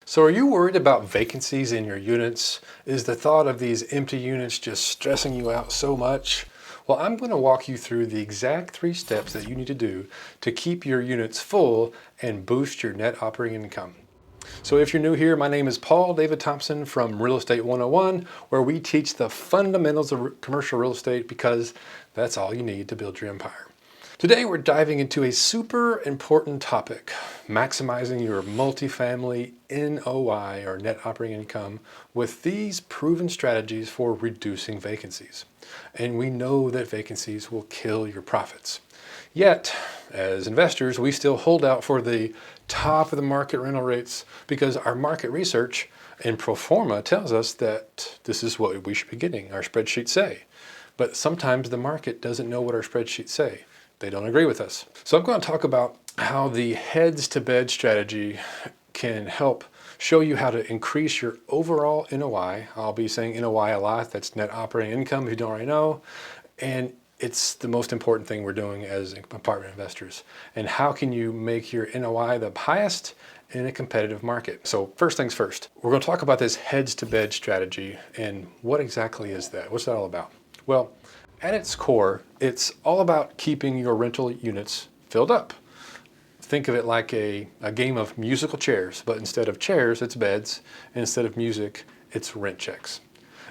So are you worried about vacancies in your units? Is the thought of these empty units just stressing you out so much? Well, I'm going to walk you through the exact 3 steps that you need to do to keep your units full and boost your net operating income. So if you're new here, my name is Paul David Thompson from Real Estate 101, where we teach the fundamentals of commercial real estate because that's all you need to build your empire. Today we're diving into a super important topic, maximizing your multifamily NOI or net operating income with these proven strategies for reducing vacancies. And we know that vacancies will kill your profits. Yet, as investors, we still hold out for the top of the market rental rates because our market research and pro forma tells us that this is what we should be getting, our spreadsheets say. But sometimes the market doesn't know what our spreadsheets say. They don't agree with us. So I'm going to talk about how the heads to bed strategy can help show you how to increase your overall NOI. I'll be saying NOI a lot. That's net operating income if you don't already know. And it's the most important thing we're doing as apartment investors. And how can you make your NOI the highest in a competitive market? So first things first, we're going to talk about this heads to bed strategy and what exactly is that? What's that all about? Well, at its core, it's all about keeping your rental units filled up. Think of it like a game of musical chairs, but instead of chairs, it's beds, and instead of music, it's rent checks.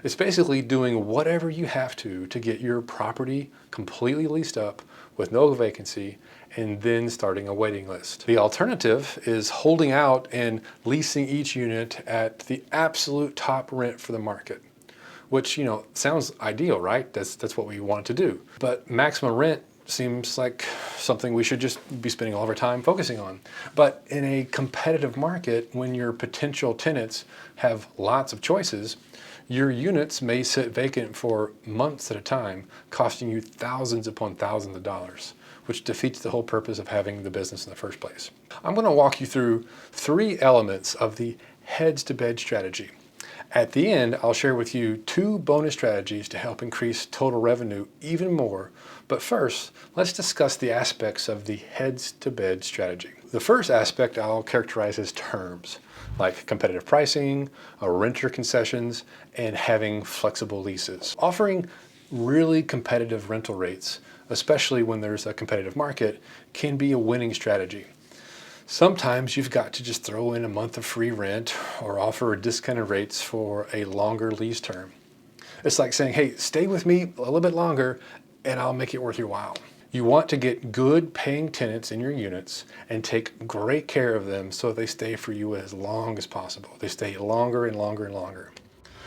It's basically doing whatever you have to get your property completely leased up with no vacancy and then starting a waiting list. The alternative is holding out and leasing each unit at the absolute top rent for the market. Which, sounds ideal, right? That's what we want to do. But maximum rent seems like something we should just be spending all of our time focusing on. But in a competitive market, when your potential tenants have lots of choices, your units may sit vacant for months at a time, costing you thousands upon thousands of dollars, which defeats the whole purpose of having the business in the first place. I'm going to walk you through 3 elements of the heads to bed strategy. At the end, I'll share with you 2 bonus strategies to help increase total revenue even more. But first, let's discuss the aspects of the heads to bed strategy. The first aspect I'll characterize as terms, like competitive pricing, renter concessions, and having flexible leases. Offering really competitive rental rates, especially when there's a competitive market, can be a winning strategy. Sometimes you've got to just throw in a month of free rent or offer discounted rates for a longer lease term. It's like saying, hey, stay with me a little bit longer and I'll make it worth your while. You want to get good paying tenants in your units and take great care of them so they stay for you as long as possible. They stay longer and longer and longer.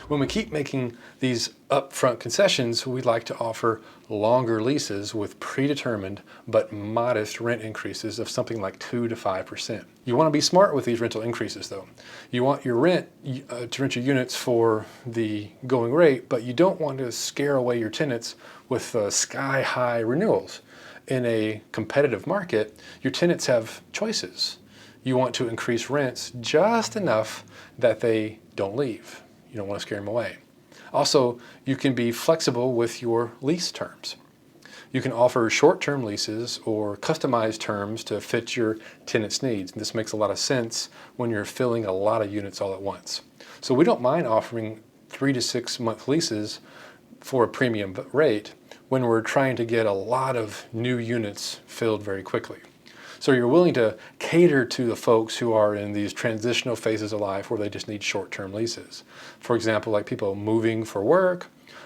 When we keep making these upfront concessions, we like to offer longer leases with predetermined but modest rent increases of something like 2 to 5%. You want to be smart with these rental increases though. You want your rent to rent your units for the going rate, but you don't want to scare away your tenants with sky high renewals. In a competitive market, your tenants have choices. You want to increase rents just enough that they don't leave. You don't want to scare them away. Also, you can be flexible with your lease terms. You can offer short-term leases or customized terms to fit your tenant's needs. And this makes a lot of sense when you're filling a lot of units all at once. So we don't mind offering 3 to 6 month leases for a premium rate when we're trying to get a lot of new units filled very quickly. So you're willing to cater to the folks who are in these transitional phases of life where they just need short-term leases. For example, like people moving for work,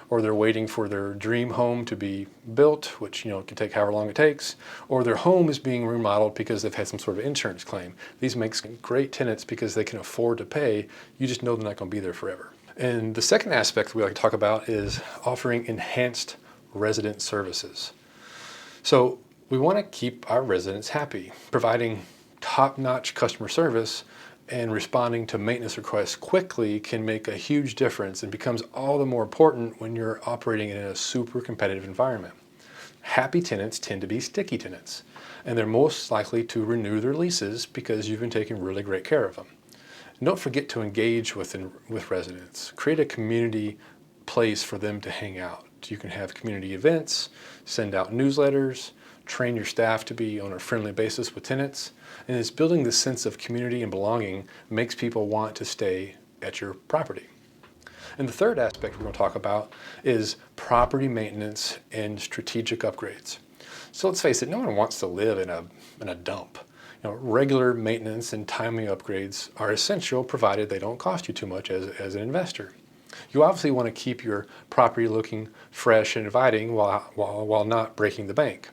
or they're waiting for their dream home to be built, which can take however long it takes, or their home is being remodeled because they've had some sort of insurance claim. These make great tenants because they can afford to pay. You just know they're not going to be there forever. And the second aspect we like to talk about is offering enhanced resident services. So we want to keep our residents happy. Providing top-notch customer service and responding to maintenance requests quickly can make a huge difference and becomes all the more important when you're operating in a super competitive environment. Happy tenants tend to be sticky tenants, and they're most likely to renew their leases because you've been taking really great care of them. And don't forget to engage with residents. Create a community place for them to hang out. You can have community events, send out newsletters, train your staff to be on a friendly basis with tenants, and it's building this sense of community and belonging makes people want to stay at your property. And the third aspect we're going to talk about is property maintenance and strategic upgrades. So let's face it, no one wants to live in a dump. Regular maintenance and timely upgrades are essential, provided they don't cost you too much as an investor. You obviously want to keep your property looking fresh and inviting while not breaking the bank.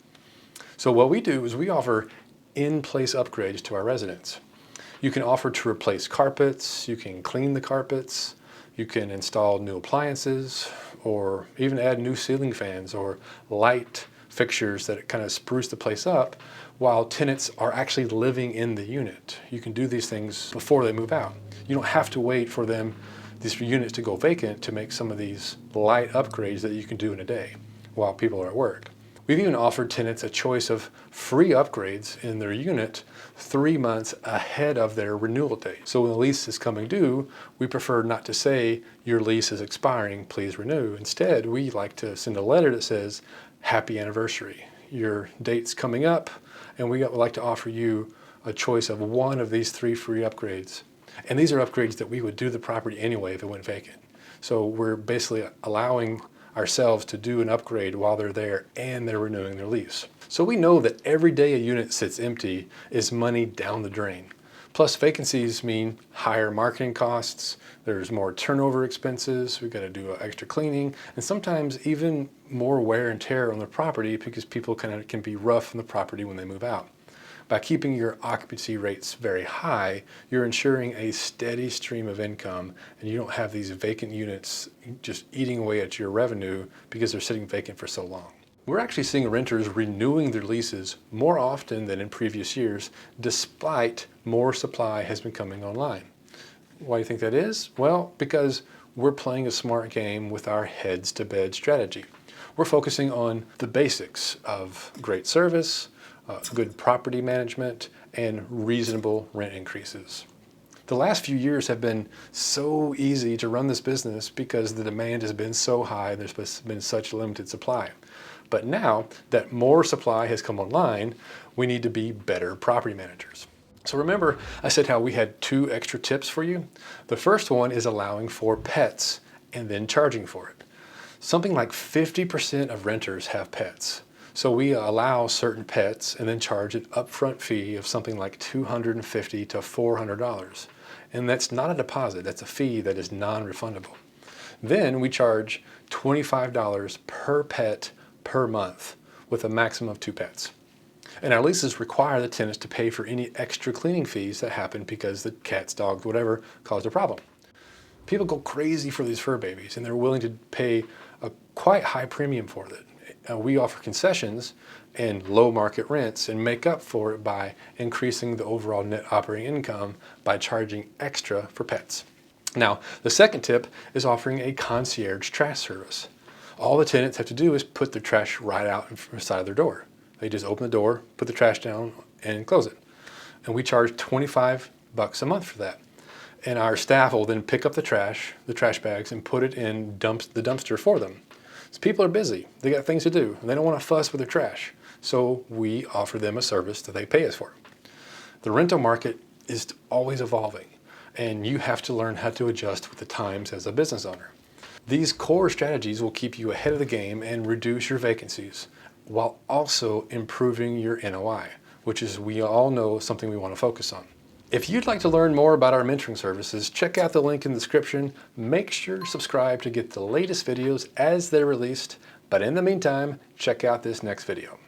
So what we do is we offer in-place upgrades to our residents. You can offer to replace carpets, you can clean the carpets, you can install new appliances, or even add new ceiling fans or light fixtures that kind of spruce the place up while tenants are actually living in the unit. You can do these things before they move out. You don't have to wait for these units to go vacant to make some of these light upgrades that you can do in a day while people are at work. We've even offered tenants a choice of free upgrades in their unit 3 months ahead of their renewal date. So when the lease is coming due, we prefer not to say your lease is expiring, please renew. Instead, we like to send a letter that says, happy anniversary. Your date's coming up, and we would like to offer you a choice of one of these 3 free upgrades. And these are upgrades that we would do the property anyway if it went vacant. So we're basically allowing ourselves to do an upgrade while they're there and they're renewing their lease. So we know that every day a unit sits empty is money down the drain. Plus vacancies mean higher marketing costs, there's more turnover expenses, we've got to do extra cleaning, and sometimes even more wear and tear on the property because people can be rough on the property when they move out. By keeping your occupancy rates very high, you're ensuring a steady stream of income, and you don't have these vacant units just eating away at your revenue because they're sitting vacant for so long. We're actually seeing renters renewing their leases more often than in previous years, despite more supply has been coming online. Why do you think that is? Well, because we're playing a smart game with our heads to bed strategy. We're focusing on the basics of great service, good property management, and reasonable rent increases. The last few years have been so easy to run this business because the demand has been so high, there's been such limited supply. But now that more supply has come online, we need to be better property managers. So remember, I said how we had 2 extra tips for you? The first one is allowing for pets and then charging for it. Something like 50% of renters have pets. So we allow certain pets and then charge an upfront fee of something like $250 to $400. And that's not a deposit, that's a fee that is non-refundable. Then we charge $25 per pet per month with a maximum of 2 pets. And our leases require the tenants to pay for any extra cleaning fees that happen because the cats, dogs, whatever caused a problem. People go crazy for these fur babies and they're willing to pay a quite high premium for it. We offer concessions and low market rents and make up for it by increasing the overall net operating income by charging extra for pets. Now, the second tip is offering a concierge trash service. All the tenants have to do is put their trash right out in the side of their door. They just open the door, put the trash down, and close it. And we charge $25 a month for that. And our staff will then pick up the trash bags, and put it in the dumpster for them. So people are busy, they got things to do, and they don't want to fuss with their trash. So we offer them a service that they pay us for. The rental market is always evolving, and you have to learn how to adjust with the times as a business owner. These core strategies will keep you ahead of the game and reduce your vacancies, while also improving your NOI, which is, we all know, something we want to focus on. If you'd like to learn more about our mentoring services, check out the link in the description. Make sure to subscribe to get the latest videos as they're released. But in the meantime, check out this next video.